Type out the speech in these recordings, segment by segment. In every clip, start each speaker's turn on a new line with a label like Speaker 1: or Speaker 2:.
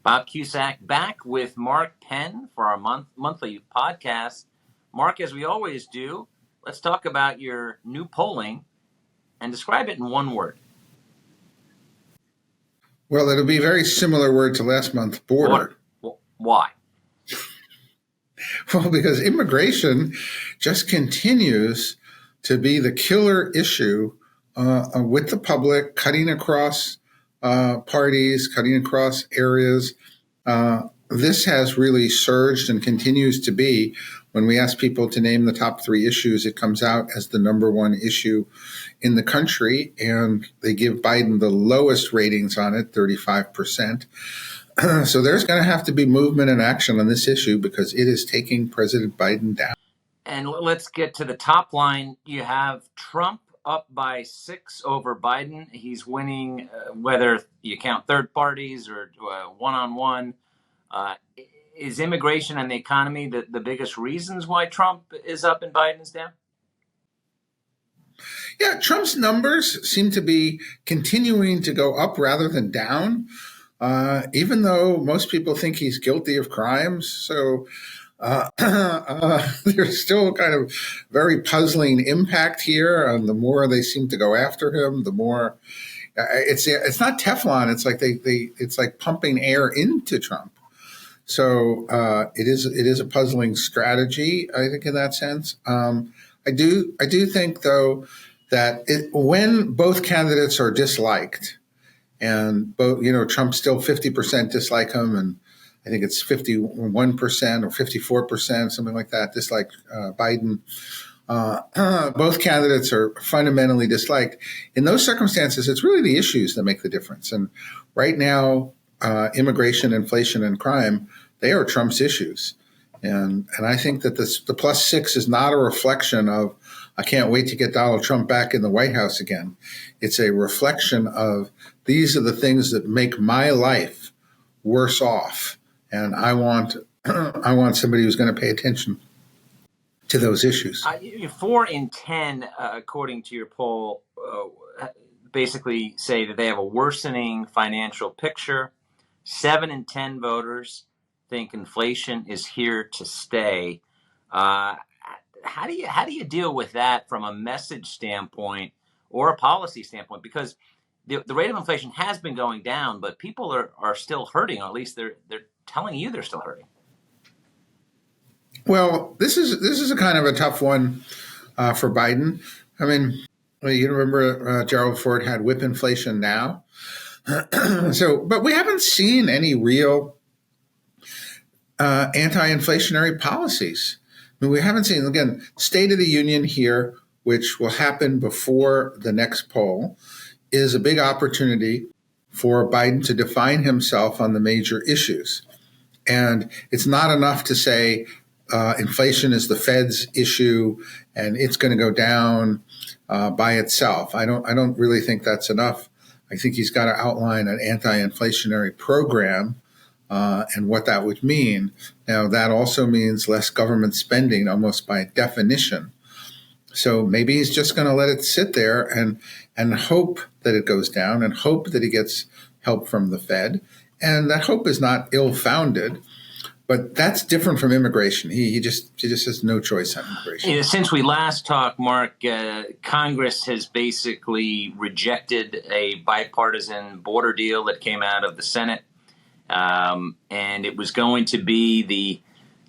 Speaker 1: Bob Cusack back with Mark Penn for our monthly podcast. Mark, as we always do, let's talk about your new polling and describe it in one word.
Speaker 2: Well, it'll be a very similar word to last month, border.
Speaker 1: Why?
Speaker 2: Well, because immigration just continues to be the killer issue with the public, cutting across parties, cutting across areas. This has really surged and continues to be. When we ask people to name the top three issues, it comes out as the number one issue in the country, and they give Biden the lowest ratings on it, 35%. So there's going to have to be movement and action on this issue because it is taking President Biden down.
Speaker 1: And let's get to the top line. You have Trump up by 6 over Biden. He's winning, whether you count third parties or one-on-one. Is immigration and the economy the biggest reasons why Trump is up and Biden is down?
Speaker 2: Yeah, Trump's numbers seem to be continuing to go up rather than down, even though most people think he's guilty of crimes. So there's still kind of very puzzling impact here. And the more they seem to go after him, the more it's not Teflon. It's like it's like pumping air into Trump. So it is a puzzling strategy, I think, in that sense. I do think, though, that when both candidates are disliked, and both, Trump's still 50% dislike him, and I think it's 51% or 54%, something like that, dislike Biden. Both candidates are fundamentally disliked. In those circumstances, it's really the issues that make the difference. And right now, immigration, inflation, and crime, they are Trump's issues. And I think that the +6 is not a reflection of, I can't wait to get Donald Trump back in the White House again. It's a reflection of, these are the things that make my life worse off. And I want somebody who's going to pay attention to those issues.
Speaker 1: 4 in 10, according to your poll, basically say that they have a worsening financial picture. 7 in 10 voters think inflation is here to stay. How do you deal with that from a message standpoint or a policy standpoint? Because the rate of inflation has been going down, but people are still hurting, or at least they're telling you they're still hurting.
Speaker 2: Well, this is a kind of a tough one for Biden. I mean, you remember Gerald Ford had whip inflation now. But we haven't seen any real anti-inflationary policies. I mean, we haven't seen, again, State of the Union here, which will happen before the next poll, is a big opportunity for Biden to define himself on the major issues. And it's not enough to say inflation is the Fed's issue and it's going to go down by itself. I don't really think that's enough. I think he's got to outline an anti-inflationary program and what that would mean. Now, that also means less government spending, almost by definition. So maybe he's just going to let it sit there and hope that it goes down and hope that he gets help from the Fed. And that hope is not ill-founded, but that's different from immigration. He just has no choice on immigration.
Speaker 1: Since we last talked, Mark, Congress has basically rejected a bipartisan border deal that came out of the Senate. And it was going to be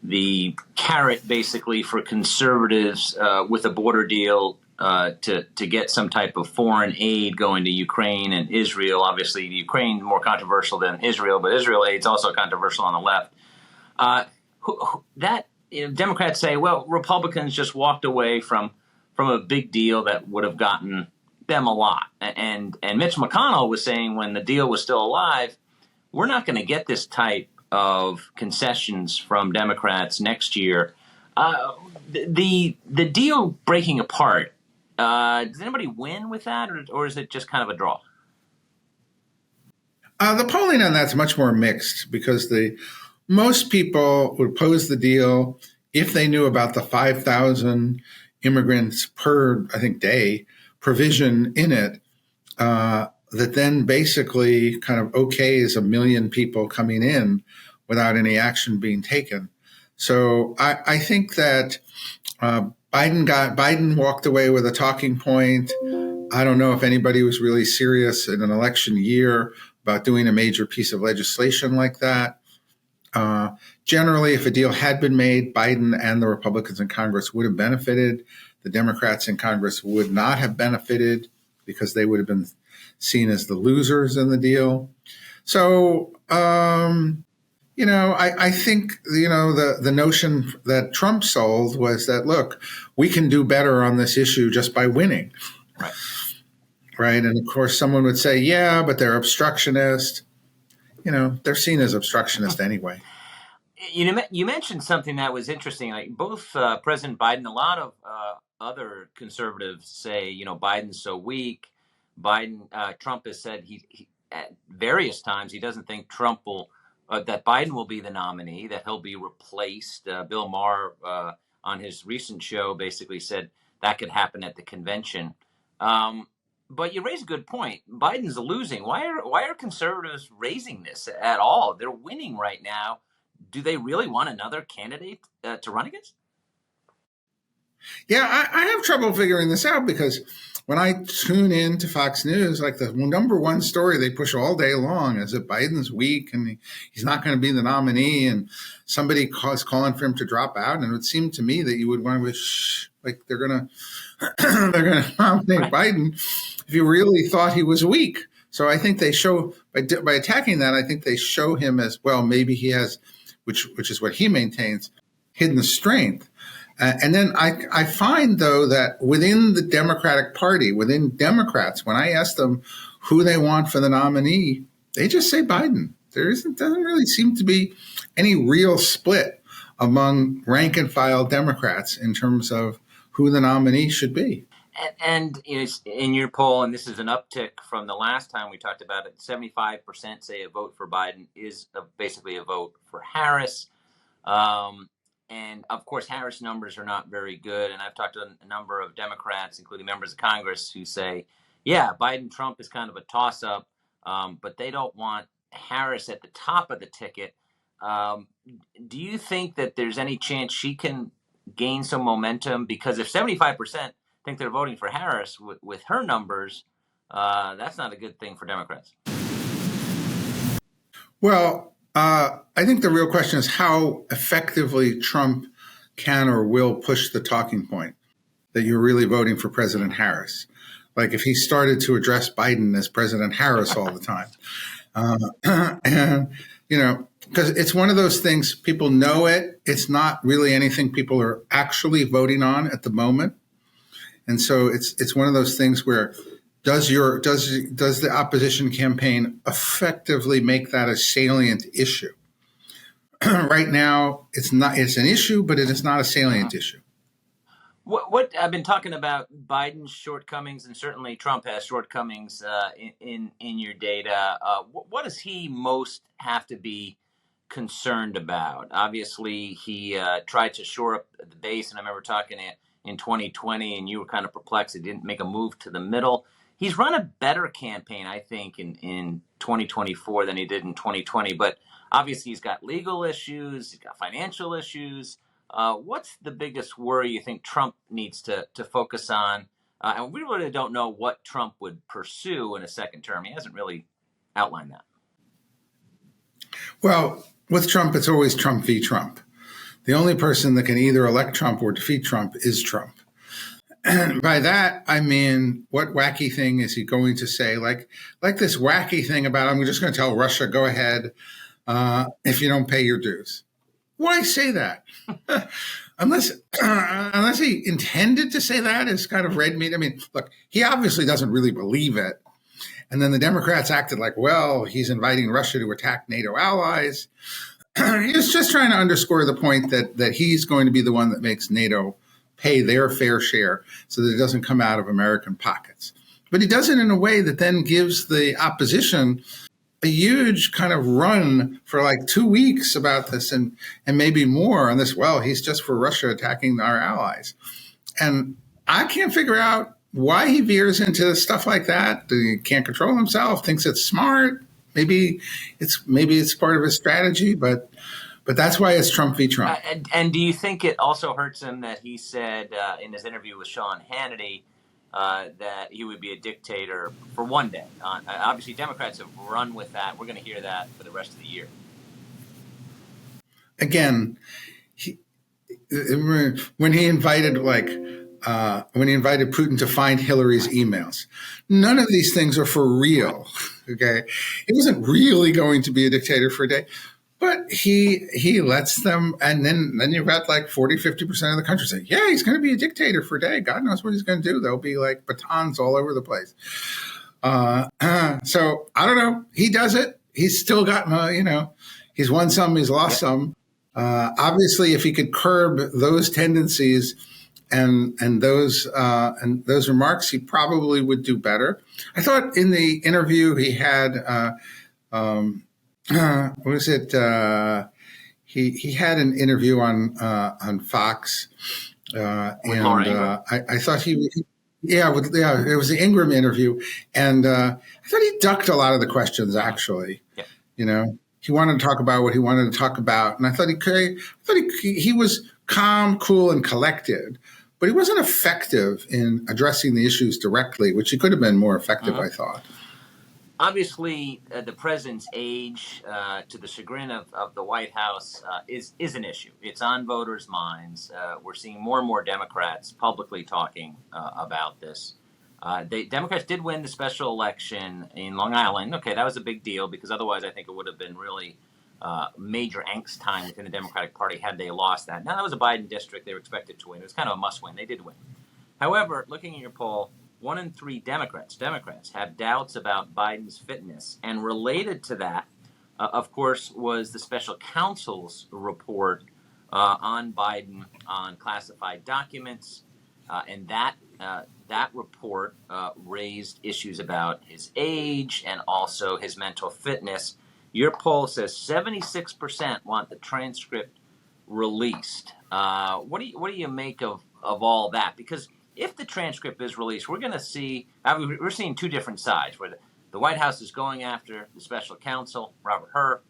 Speaker 1: the carrot, basically, for conservatives with a border deal to get some type of foreign aid going to Ukraine and Israel. Obviously, Ukraine more controversial than Israel, but Israel aid's also controversial on the left. Democrats say, well, Republicans just walked away from a big deal that would have gotten them a lot. And Mitch McConnell was saying when the deal was still alive, we're not going to get this type of concessions from Democrats next year. The deal breaking apart, does anybody win with that, or is it just kind of a draw?
Speaker 2: The polling on that's much more mixed because most people would oppose the deal if they knew about the 5,000 immigrants per, I think, day provision in it. that then basically kind of okays a million people coming in without any action being taken. So I think that Biden walked away with a talking point. I don't know if anybody was really serious in an election year about doing a major piece of legislation like that. Generally, if a deal had been made, Biden and the Republicans in Congress would have benefited. The Democrats in Congress would not have benefited because they would have been seen as the losers in the deal. So, I think, the notion that Trump sold was that, look, we can do better on this issue just by winning. Right. And of course, someone would say, yeah, but they're obstructionist. They're seen as obstructionist anyway.
Speaker 1: You mentioned something that was interesting. Like both President Biden, a lot of other conservatives say, Biden's so weak. Trump has said he at various times he doesn't think that Biden will be the nominee, that he'll be replaced. Bill Maher on his recent show basically said that could happen at the convention. But you raise a good point. Biden's losing. Why are conservatives raising this at all? They're winning right now. Do they really want another candidate to run against?
Speaker 2: Yeah, I have trouble figuring this out because when I tune in to Fox News, like the number one story they push all day long is that Biden's weak and he's not going to be the nominee, and somebody is calling for him to drop out. And it would seem to me that you would want to wish, like they're going to nominate Biden if you really thought he was weak. So I think they show by attacking that, I think they show him as, well, maybe he has, which is what he maintains, hidden strength. And then I find, though, that within the Democratic Party, within Democrats, when I ask them who they want for the nominee, they just say Biden. Doesn't really seem to be any real split among rank and file Democrats in terms of who the nominee should be.
Speaker 1: And in your poll, and this is an uptick from the last time we talked about it, 75% say a vote for Biden is basically a vote for Harris. And of course, Harris numbers are not very good. And I've talked to a number of Democrats, including members of Congress, who say, yeah, Biden-Trump is kind of a toss-up, but they don't want Harris at the top of the ticket. Do you think that there's any chance she can gain some momentum? Because if 75% think they're voting for Harris with her numbers, that's not a good thing for Democrats.
Speaker 2: Well, I think the real question is how effectively Trump can or will push the talking point that you're really voting for President Harris. Like if he started to address Biden as President Harris all the time. And, because it's one of those things, people know it. It's not really anything people are actually voting on at the moment. And so it's one of those things where does the opposition campaign effectively make that a salient issue? Right now, it's an issue, but it is not a salient issue.
Speaker 1: What I've been talking about Biden's shortcomings, and certainly Trump has shortcomings in your data. What does he most have to be concerned about? Obviously, he tried to shore up the base, and I remember talking in 2020, and you were kind of perplexed. He didn't make a move to the middle. He's run a better campaign, I think, in 2024 than he did in 2020. But obviously, he's got legal issues. He's got financial issues. What's the biggest worry you think Trump needs to focus on? And we really don't know what Trump would pursue in a second term. He hasn't really outlined that.
Speaker 2: Well, with Trump, it's always Trump v. Trump. The only person that can either elect Trump or defeat Trump is Trump. And by that, I mean, what wacky thing is he going to say? Like this wacky thing about, I'm just going to tell Russia, go ahead if you don't pay your dues. Why say that? unless he intended to say that is kind of red meat. I mean, look, he obviously doesn't really believe it. And then the Democrats acted like, well, he's inviting Russia to attack NATO allies. He's just trying to underscore the point that he's going to be the one that makes NATO pay their fair share so that it doesn't come out of American pockets. But he does it in a way that then gives the opposition a huge kind of run for like 2 weeks about this and maybe more on this. Well, he's just for Russia attacking our allies. And I can't figure out why he veers into stuff like that. He can't control himself, thinks it's smart. Maybe it's part of his strategy, but that's why it's Trump v. Trump.
Speaker 1: And do you think it also hurts him that he said in his interview with Sean Hannity that he would be a dictator for one day? Obviously, Democrats have run with that. We're going to hear that for the rest of the year.
Speaker 2: Again, when he invited Putin to find Hillary's emails, none of these things are for real. Okay, he wasn't really going to be a dictator for a day. But he lets them, and then you've got like 40-50% of the country saying, yeah, he's going to be a dictator for a day. God knows what he's going to do. There'll be like batons all over the place. So I don't know. He does it. He's still got, he's won some, he's lost some. Obviously, if he could curb those tendencies and those remarks, he probably would do better. I thought in the interview he had, what was it? He had an interview on Fox, and I thought it was the Ingram interview, and I thought he ducked a lot of the questions. Actually, he wanted to talk about what he wanted to talk about, and I thought he was calm, cool, and collected, but he wasn't effective in addressing the issues directly, which he could have been more effective. I thought.
Speaker 1: Obviously, the president's age, to the chagrin of the White House, is an issue. It's on voters' minds. We're seeing more and more Democrats publicly talking about this. Democrats did win the special election in Long Island. Okay, that was a big deal because otherwise I think it would have been really major angst time within the Democratic Party had they lost that. Now, that was a Biden district. They were expected to win. It was kind of a must-win. They did win. However, looking at your poll, 1 in 3 Democrats have doubts about Biden's fitness. And related to that, of course, was the special counsel's report on Biden on classified documents. And that report raised issues about his age and also his mental fitness. Your poll says 76% want the transcript released. What do you make of all that? Because if the transcript is released, we're going to see, we're seeing two different sides, where the White House is going after the special counsel, Robert Hur.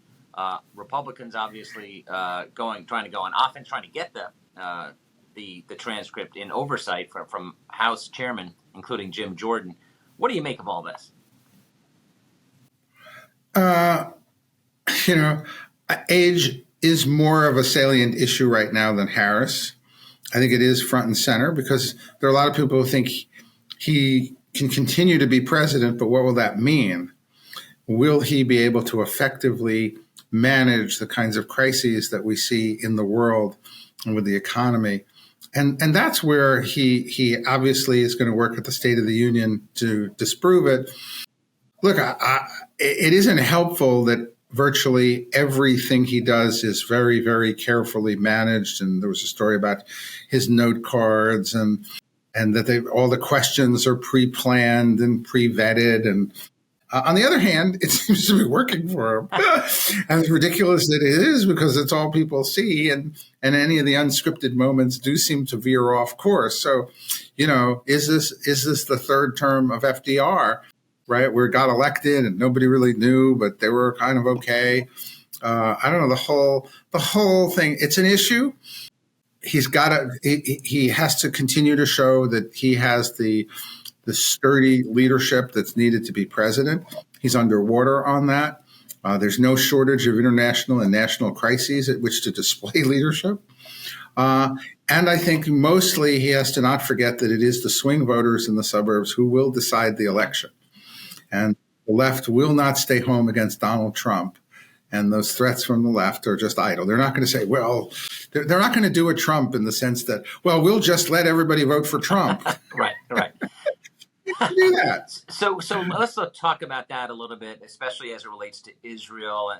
Speaker 1: Republicans obviously trying to go on offense, trying to get the transcript in oversight from House chairmen, including Jim Jordan. What do you make of all this?
Speaker 2: Age is more of a salient issue right now than Harris. I think it is front and center because there are a lot of people who think he can continue to be president, but what will that mean? Will he be able to effectively manage the kinds of crises that we see in the world and with the economy? And that's where he obviously is going to work at the State of the Union to disprove it. Look, it isn't helpful that virtually everything he does is very, very carefully managed. And there was a story about his note cards and that all the questions are pre-planned and pre-vetted. And on the other hand, it seems to be working for him. As ridiculous that it is, because it's all people see. And any of the unscripted moments do seem to veer off course. So, is this the third term of FDR? Right, where it got elected and nobody really knew, but they were kind of okay. I don't know, the whole thing. It's an issue. He has to continue to show that he has the sturdy leadership that's needed to be president. He's underwater on that. There's no shortage of international and national crises at which to display leadership. And I think mostly he has to not forget that it is the swing voters in the suburbs who will decide the election. And the left will not stay home against Donald Trump. And those threats from the left are just idle. They're not going to say, well, they're not going to do a Trump in the sense that, well, we'll just let everybody vote for Trump.
Speaker 1: Right.
Speaker 2: You can do that.
Speaker 1: So let's talk about that a little bit, especially as it relates to Israel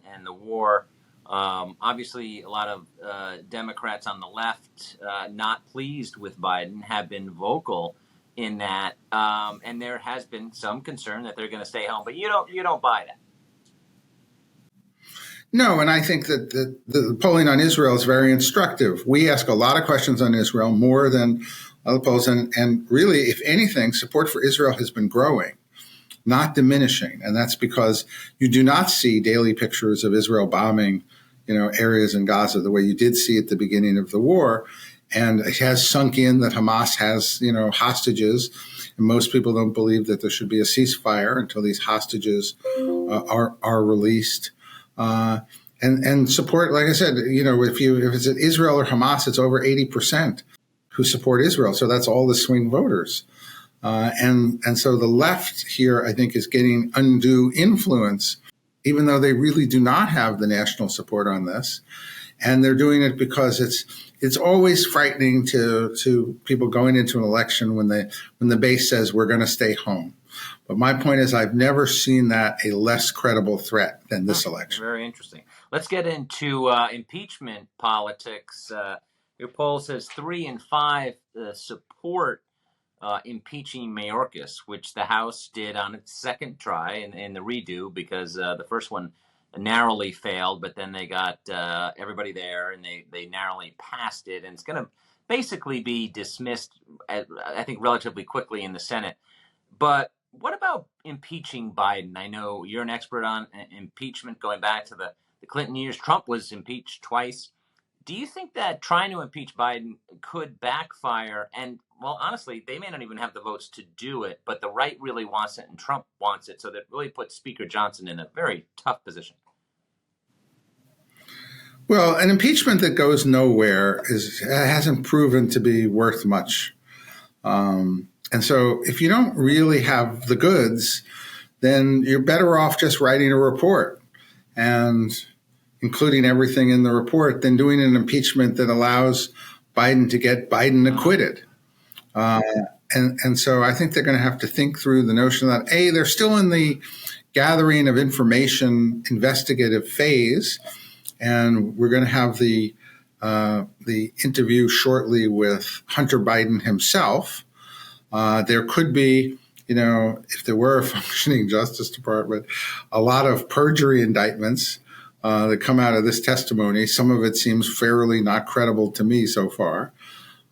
Speaker 1: and the war. Obviously, a lot of Democrats on the left not pleased with Biden have been vocal in that, and there has been some concern that they're going to stay home, but you don't buy that.
Speaker 2: No, and I think that the polling on Israel is very instructive. We ask a lot of questions on Israel, more than other polls, and really, if anything, support for Israel has been growing, not diminishing, and that's because you do not see daily pictures of Israel bombing, areas in Gaza the way you did see at the beginning of the war. And it has sunk in that Hamas has, hostages. And most people don't believe that there should be a ceasefire until these hostages are released. And support, like I said, if it's Israel or Hamas, it's over 80% who support Israel. So that's all the swing voters. And so the left here, I think, is getting undue influence, even though they really do not have the national support on this. And they're doing it because it's always frightening to people going into an election when the base says we're going to stay home. But my point is, I've never seen that a less credible threat than this election.
Speaker 1: Very interesting. Let's get into impeachment politics. Your poll says 3 in 5 support impeaching Mayorkas, which the House did on its second try in the redo, because the first one narrowly failed, but then they got everybody there and they narrowly passed it, and it's going to basically be dismissed, I think, relatively quickly in the Senate. But what about impeaching Biden? I know you're an expert on impeachment going back to the Clinton years. Trump was impeached twice. Do you think that trying to impeach Biden could backfire? And, well, honestly, they may not even have the votes to do it, but the right really wants it and Trump wants it. So that really puts Speaker Johnson in a very tough position.
Speaker 2: Well, an impeachment that goes nowhere hasn't proven to be worth much. And so if you don't really have the goods, then you're better off just writing a report and including everything in the report than doing an impeachment that allows Biden to get Biden acquitted. And so I think they're going to have to think through the notion that, A, they're still in the gathering of information investigative phase, and we're going to have the interview shortly with Hunter Biden himself. There could be, if there were a functioning Justice Department, a lot of perjury indictments that come out of this testimony. Some of it seems fairly not credible to me so far,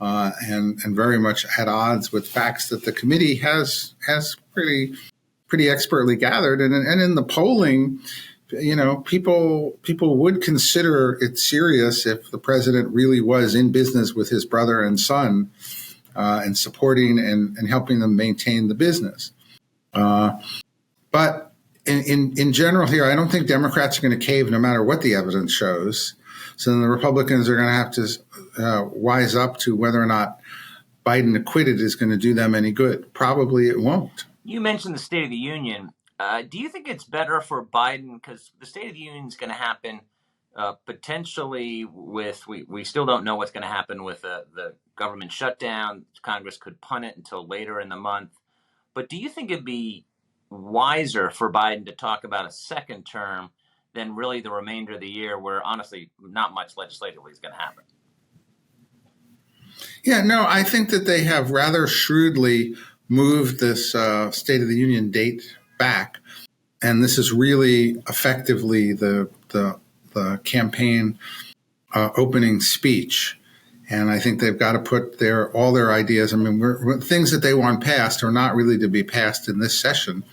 Speaker 2: and very much at odds with facts that the committee has pretty expertly gathered. And in the polling, people would consider it serious if the president really was in business with his brother and son, and supporting and helping them maintain the business. But in general here, I don't think Democrats are going to cave no matter what the evidence shows. So then the Republicans are going to have to wise up to whether or not Biden acquitted is going to do them any good. Probably it won't.
Speaker 1: You mentioned the State of the Union. Do you think it's better for Biden, because the State of the Union is going to happen potentially with, we still don't know what's going to happen with the government shutdown. Congress could punt it until later in the month. But do you think it'd be wiser for Biden to talk about a second term than really the remainder of the year, where honestly not much legislatively is going to happen?
Speaker 2: Yeah, no, I think that they have rather shrewdly moved this State of the Union date back. And this is really effectively the campaign opening speech. And I think they've got to put all their ideas. I mean, things that they want passed are not really to be passed in this session.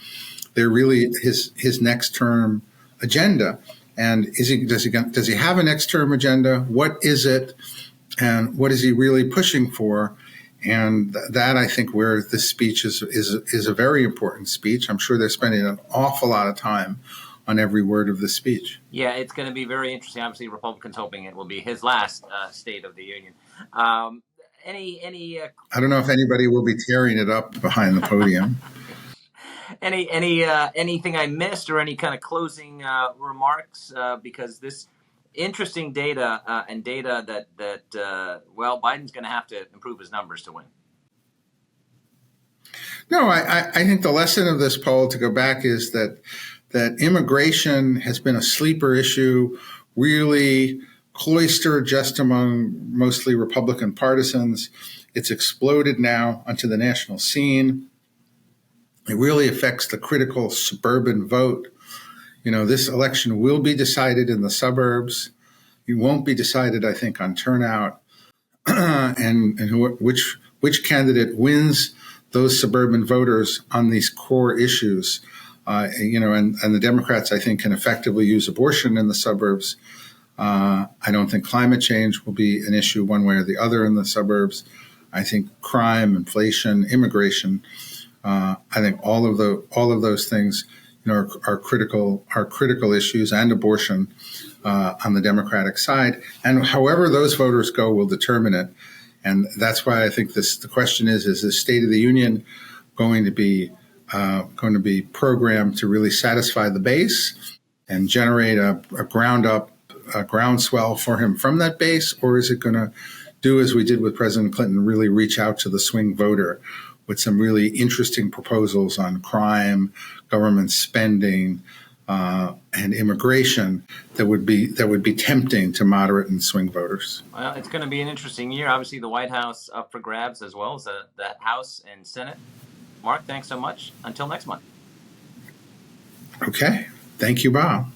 Speaker 2: They're really his next term agenda. And does he have a next term agenda? What is it? And what is he really pushing for? And that, I think, where this speech is a very important speech. I'm sure they're spending an awful lot of time on every word of the speech.
Speaker 1: Yeah, it's going to be very interesting. Obviously, Republicans hoping it will be his last State of the Union. Any?
Speaker 2: I don't know if anybody will be tearing it up behind the podium.
Speaker 1: Anything I missed, or any kind of closing remarks? Because this interesting data and data that Biden's going to have to improve his numbers to win.
Speaker 2: No, I think the lesson of this poll, to go back, is that immigration has been a sleeper issue, really cloistered just among mostly Republican partisans. It's exploded now onto the national scene. It really affects the critical suburban vote. This election will be decided in the suburbs. It won't be decided, I think, on turnout and which which candidate wins those suburban voters on these core issues. And the Democrats, I think, can effectively use abortion in the suburbs. I don't think climate change will be an issue one way or the other in the suburbs. I think crime, inflation, immigration. I think all of those things, are critical issues, and abortion on the Democratic side. And however those voters go will determine it. And that's why I think the question is the State of the Union going to be programmed to really satisfy the base and generate a groundswell for him from that base, or is it going to do as we did with President Clinton, really reach out to the swing voter with some really interesting proposals on crime, government spending, and immigration that would be tempting to moderate and swing voters?
Speaker 1: Well, it's going to be an interesting year. Obviously, the White House up for grabs, as well as the House and Senate. Mark, thanks so much. Until next month.
Speaker 2: Okay. Thank you, Bob.